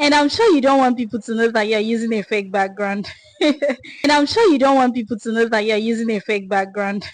And I'm sure you don't want people to know that you're using a fake background. And I'm sure you don't want people to know that you're using a fake background.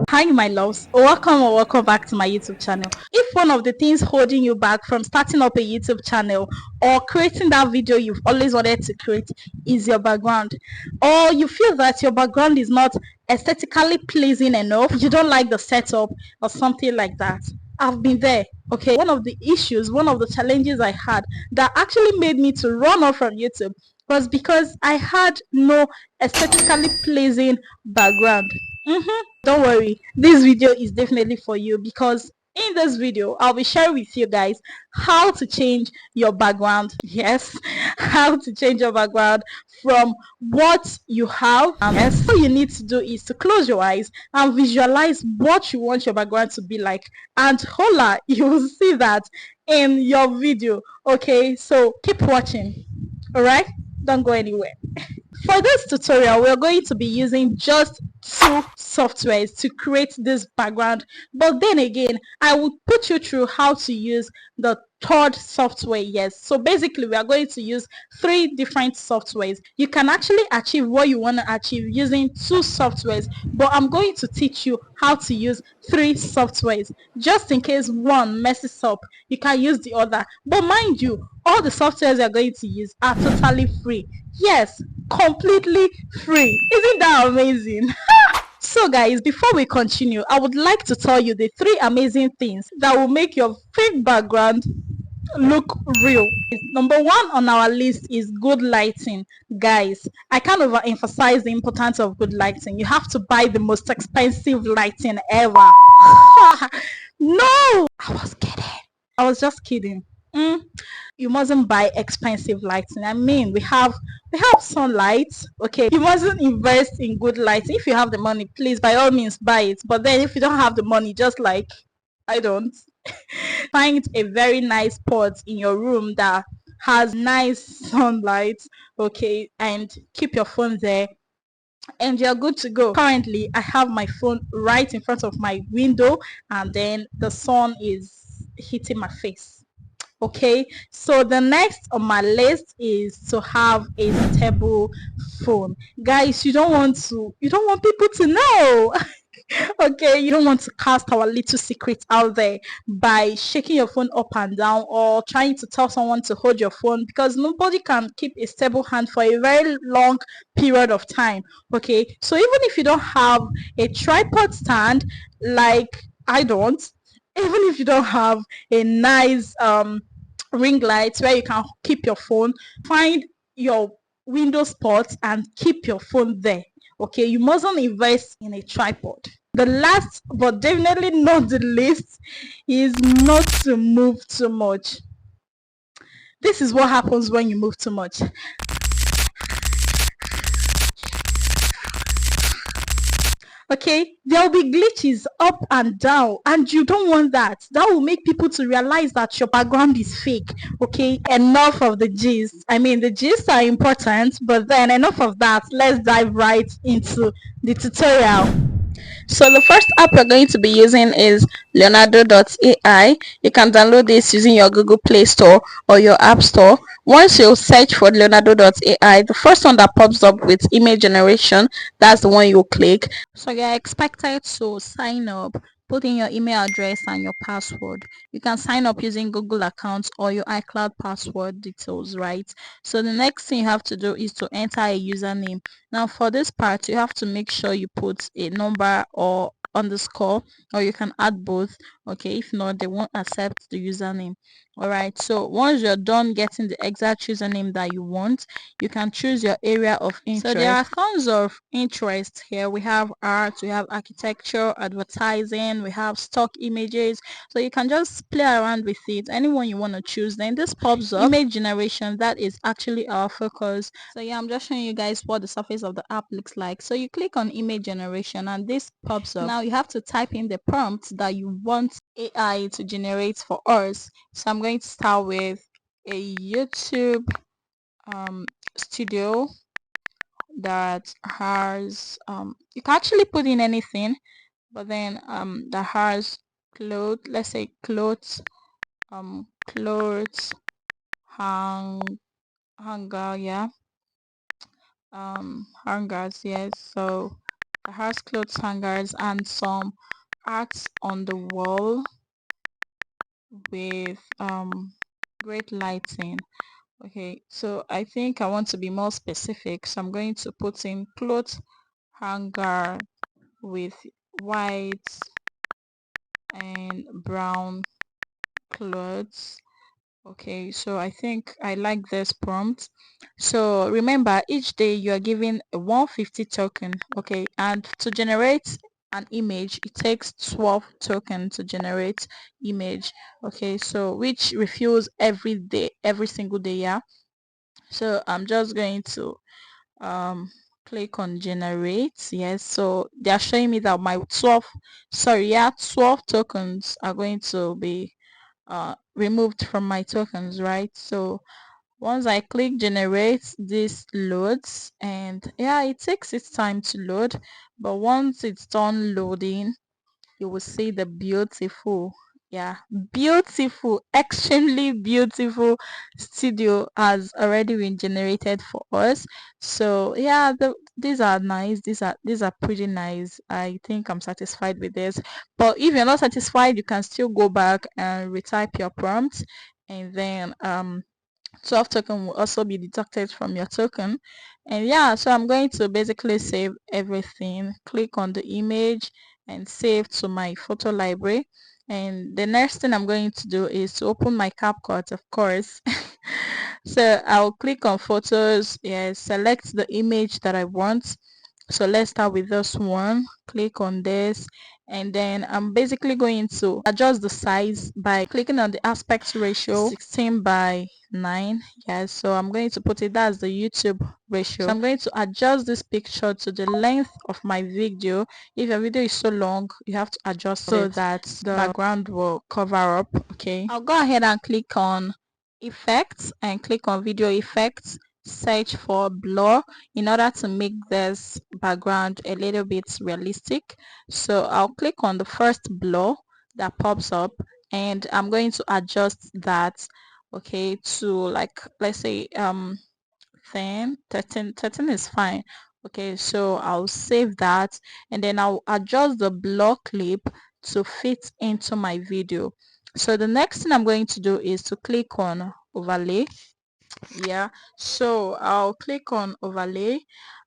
Hi my loves, welcome or welcome back to my YouTube channel. If one of the things holding you back from starting up a YouTube channel or creating that video you've always wanted to create is your background, or you feel that your background is not aesthetically pleasing enough, you don't like the setup or something like that, I've been there. Okay, one of the challenges I had that actually made me to run off from YouTube was because I had no aesthetically pleasing background. Don't worry, this video is definitely for you, because in this video I'll be sharing with you guys how to change your background. Yes, how to change your background from what you have. Yes, all you need to do is to close your eyes and visualize what you want your background to be like, and hola, you will see that in your video. Okay, so keep watching. All right, don't go anywhere. For this tutorial, we're going to be using just two softwares to create this background, but then again, I will put you through how to use the third software. Yes, so basically we are going to use three different softwares. You can actually achieve what you want to achieve using two softwares, but I'm going to teach you how to use three softwares, just in case one messes up, you can use the other. But mind you, all the softwares you're going to use are totally free. Yes, completely free. Isn't that amazing? So guys, before we continue, I would like to tell you the three amazing things that will make your fake background look real. Number one on our list is good lighting. Guys, I can't overemphasize the importance of good lighting. You have to buy the most expensive lighting ever. No, I was just kidding. You mustn't buy expensive lighting. I mean, we have sunlight. Okay, you mustn't invest in good lighting. If you have the money, please by all means buy it. But then if you don't have the money, just like I don't, find a very nice spot in your room that has nice sunlight, okay, and keep your phone there and you're good to go. Currently I have my phone right in front of my window, and then the sun is hitting my face. Okay, so the next on my list is to have a stable phone. Guys, you don't want people to know. Okay, you don't want to cast our little secret out there by shaking your phone up and down or trying to tell someone to hold your phone, because nobody can keep a stable hand for a very long period of time. Okay, so even if you don't have a tripod stand like I don't, even if you don't have a nice ring light where you can keep your phone, find your window spot and keep your phone there. Okay, you mustn't invest in a tripod. The last but definitely not the least is not to move too much. This is what happens when you move too much. Okay, there will be glitches up and down, and you don't want that. That will make people to realize that your background is fake. Okay, enough of the gist. I mean, the gists are important, but then enough of that. Let's dive right into the tutorial. So the first app we're going to be using is Leonardo.ai. You can download this using your Google Play Store or your App Store. Once you search for Leonardo.ai, the first one that pops up with image generation, that's the one you click. So you're expected to sign up, put in your email address and your password. You can sign up using Google accounts or your iCloud password details, right? So the next thing you have to do is to enter a username. Now for this part, you have to make sure you put a number or underscore, or you can add both. Okay, if not, they won't accept the username. All right, so once you're done getting the exact username that you want, you can choose your area of interest. So there are tons of interest here. We have art, we have architecture, advertising, we have stock images. So you can just play around with it, anyone you want to choose. Then this pops up image generation. That is actually our focus. So yeah, I'm just showing you guys what the surface of the app looks like. So you click on image generation and this pops up. Now you have to type in the prompt that you want AI to generate for us. So I'm going to start with a YouTube studio that has you can actually put in anything, but then that has clothes, let's say clothes, clothes hanger, yeah, hangers, yes. So it has clothes hangers and some arts on the wall with great lighting. Okay, so I think I want to be more specific, so I'm going to put in clothes hanger with white and brown clothes. Okay, so I think I like this prompt. So remember, each day you are given a 150 token. Okay, and to generate an image, it takes 12 tokens to generate image. Okay, so which refills every day, every single day. Yeah, so I'm just going to um click on generate. Yes, so they are showing me that my 12 tokens are going to be removed from my tokens, right? So once I click generate, this loads, and yeah, it takes its time to load, but once it's done loading, you will see the beautiful, yeah, beautiful, extremely beautiful studio has already been generated for us. So yeah, these are nice, these are pretty nice. I think I'm satisfied with this, but if you're not satisfied, you can still go back and retype your prompt, and then 12 token will also be deducted from your token. And yeah, so I'm going to basically save everything, click on the image and save to my photo library. And the next thing I'm going to do is to open my CapCut, of course. So I'll click on photos, yeah, select the image that I want. So let's start with this one, click on this, and then I'm basically going to adjust the size by clicking on the aspect ratio 16:9. Yes, so I'm going to put it, that's the YouTube ratio. So I'm going to adjust this picture to the length of my video. If your video is so long, you have to adjust so that the background will cover up. Okay, I'll go ahead and click on effects and click on video effects, search for blur in order to make this background a little bit realistic. So I'll click on the first blur that pops up, and I'm going to adjust that, okay, to like, let's say 10, 13, 13 is fine. Okay, so I'll save that, and then I'll adjust the blur clip to fit into my video. So the next thing I'm going to do is to click on overlay. Yeah, so I'll click on overlay,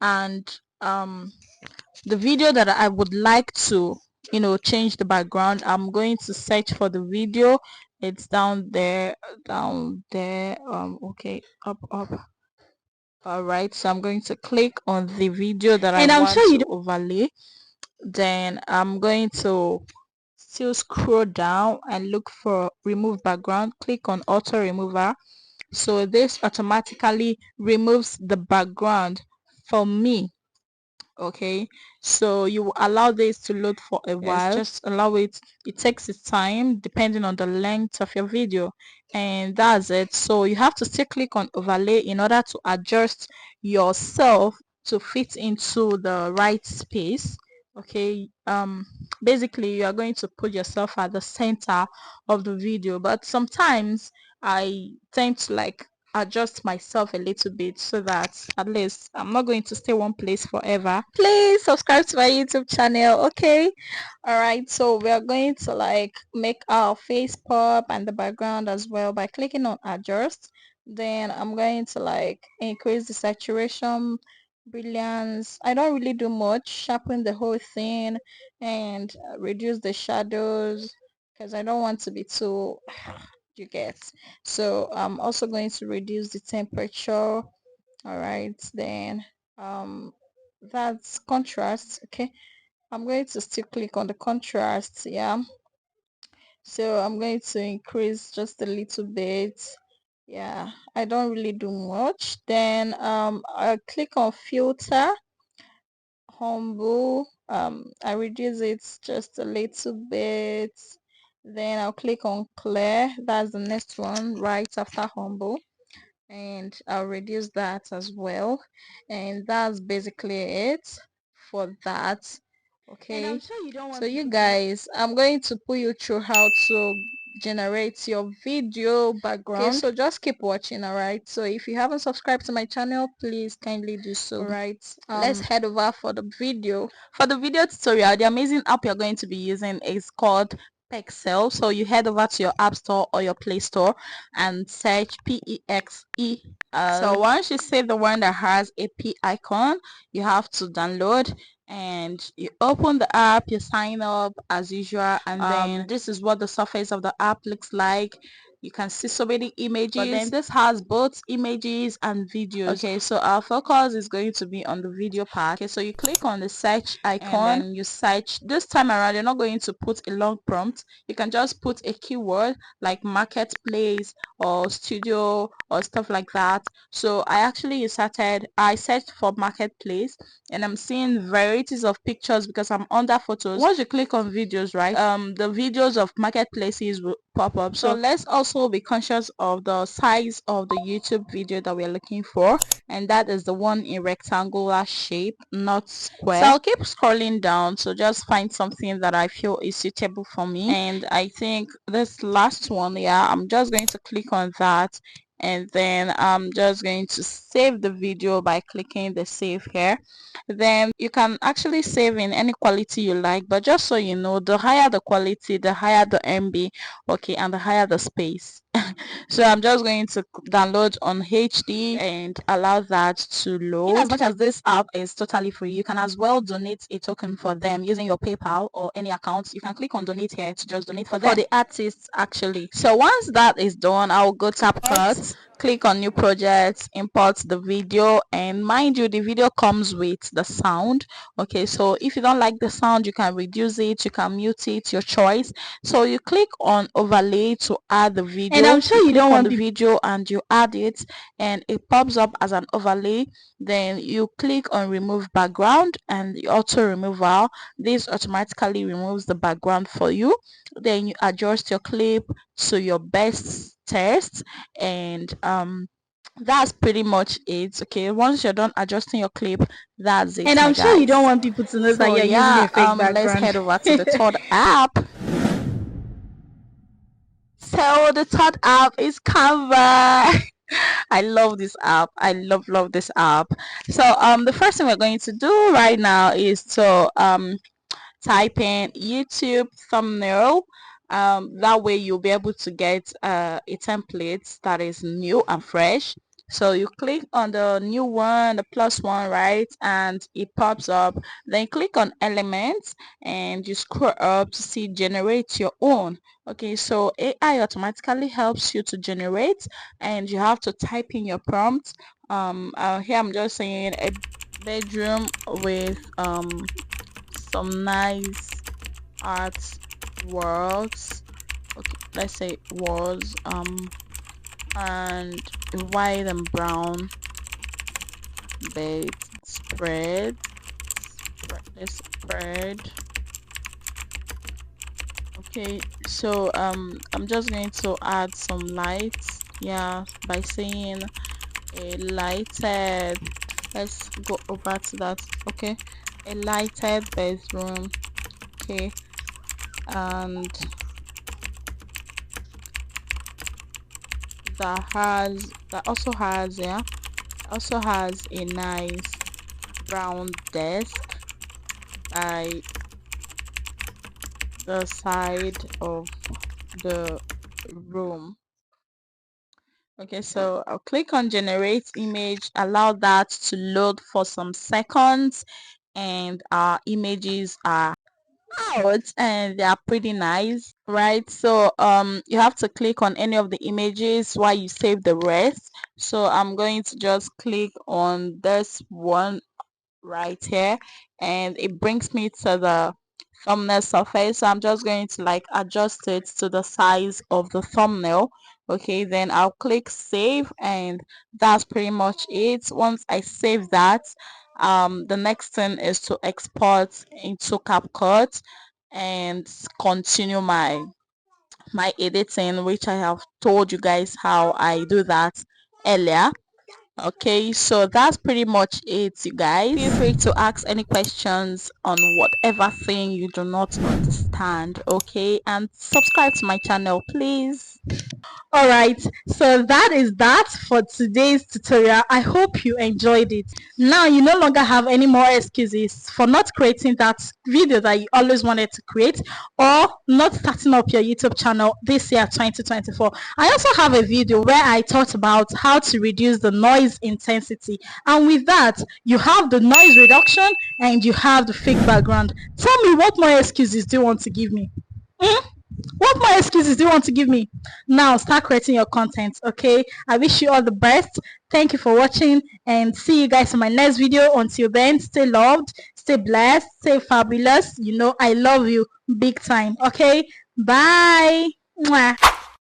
and the video that I would like to, change the background, I'm going to search for the video. It's down there, okay, up. All right, so I'm going to click on the video that I want to overlay. Then I'm going to still scroll down and look for remove background, click on auto remover. So this automatically removes the background for me. Okay, so you will allow this to load for a while. Just allow it, it takes its time depending on the length of your video, and that's it. So you have to still click on overlay in order to adjust yourself to fit into the right space. Okay, basically you are going to put yourself at the center of the video, but sometimes I tend to like adjust myself a little bit so that at least I'm not going to stay one place forever. Please subscribe to my YouTube channel. Okay, all right, so we are going to like make our face pop and the background as well by clicking on adjust. Then I'm going to like increase the saturation, brilliance. I don't really do much, sharpen the whole thing, and reduce the shadows because I don't want to be too you get. So I'm also going to reduce the temperature. All right, then that's contrast. Okay, I'm going to still click on the contrast. Yeah, so I'm going to increase just a little bit. Yeah, I don't really do much. Then I click on filter, humble. I reduce it just a little bit. Then I'll click on clear. That's the next one right after humble. and I'll reduce that as well, and that's basically it for that. Okay, and I'm sure you don't want, so you guys, I'm going to put you through how to generate your video background. Okay, so just keep watching. All right, so if you haven't subscribed to my channel, please kindly do so. All right, let's head over for the video. For the video tutorial, the amazing app you're going to be using is called Pexel. So you head over to your app store or your play store and search PEXE. So once you see the one that has a P icon, you have to download, and you open the app, you sign up as usual, and then this is what the surface of the app looks like. You can see so many images, but then this has both images and videos. Okay, so our focus is going to be on the video part. Okay, so you click on the search icon and you search. This time around, you're not going to put a long prompt. You can just put a keyword like marketplace or studio or stuff like that. So I searched for marketplace, and I'm seeing varieties of pictures because I'm under photos. Once you click on videos, right, the videos of marketplaces will pop up. So let's also be conscious of the size of the YouTube video that we're looking for, and that is the one in rectangular shape, not square. So I'll keep scrolling down, so just find something that I feel is suitable for me, and I think this last one, yeah, I'm just going to click on that, and then I'm just going to save the video by clicking the save here. Then you can actually save in any quality you like, but just so you know, the higher the quality, the higher the MB, okay, and the higher the space. So I'm just going to download on HD and allow that to load. In as much as this app is totally free, you can as well donate a token for them using your PayPal or any account. You can click on donate here to just donate for them, for the artists actually. So once that is done, I'll go tap cut, click on new project, import the video, and mind you, the video comes with the sound. Okay, so if you don't like the sound, you can reduce it, you can mute it, your choice. So you click on overlay to add the video, and I'm sure you don't want the video and you add it, and it pops up as an overlay. Then you click on remove background and the auto removal. This automatically removes the background for you. Then you adjust your clip to your best test, and that's pretty much it. Okay, once you're done adjusting your clip, that's it. And I'm sure you don't want people to know that you're using a fake background. Let's head over to the third app. So the third app is Canva. I love this app. I love this app. So the first thing we're going to do right now is to type in YouTube thumbnail. That way you'll be able to get a template that is new and fresh. So you click on the new one, the plus one, right, and it pops up. Then click on elements and you scroll up to see generate your own. Okay, so AI automatically helps you to generate, and you have to type in your prompt. Here I'm just saying a bedroom with some nice art works. Okay, let's say walls, and white and brown bed spread. Okay, so I'm just going to add some lights, yeah, by saying a lighted, let's go over to that. Okay, a lighted bedroom. Okay, and that also has a nice brown desk by the side of the room. Okay, so I'll click on generate image, allow that to load for some seconds, and our images are out and they are pretty nice, right? So you have to click on any of the images while you save the rest. So I'm going to just click on this one right here, and it brings me to the thumbnail surface. So I'm just going to like adjust it to the size of the thumbnail. Okay, then I'll click save, and that's pretty much it. Once I save that, the next thing is to export into CapCut and continue my editing, which I have told you guys how I do that earlier. Okay, so that's pretty much it, you guys. Feel free to ask any questions on whatever thing you do not understand, okay, and subscribe to my channel, please. All right, so that is that for today's tutorial. I hope you enjoyed it. Now you no longer have any more excuses for not creating that video that you always wanted to create, or not starting up your YouTube channel this year 2024. I also have a video where I talked about how to reduce the noise intensity, and with that you have the noise reduction and you have the fake background. Tell me, what more excuses do you want to give me? What more excuses do you want to give me? Now start creating your content, okay? I wish you all the best. Thank you for watching, and see you guys in my next video. Until then, stay loved, stay blessed, stay fabulous. You know I love you big time, okay? Bye. Mwah.